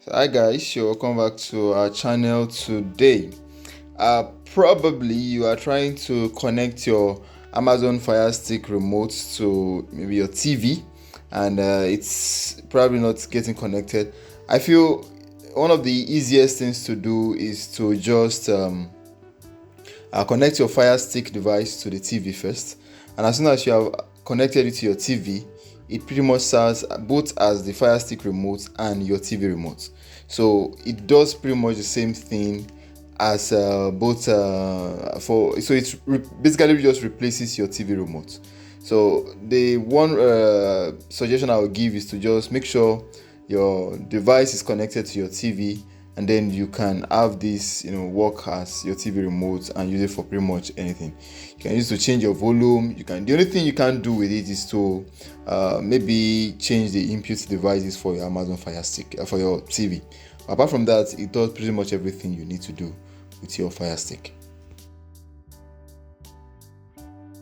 So hi guys, you're welcome back to our channel today. Probably you are trying to connect your Amazon Fire Stick remote to maybe your TV, and it's probably not getting connected. I feel one of the easiest things to do is to just connect your Fire Stick device to the TV first, and as soon as you have connected it to your TV, it pretty much serves both as the Fire Stick remote and your TV remote. So it does pretty much the same thing as both for so it basically just replaces your TV remote. So the one suggestion I would give is to just make sure your device is connected to your TV, and then you can have this work as your TV remote and use it for pretty much anything. You can use it to change your volume. The only thing you can't do with it is to maybe change the input devices for your Amazon Fire Stick for your TV. Apart from that, it does pretty much everything you need to do with your Fire Stick.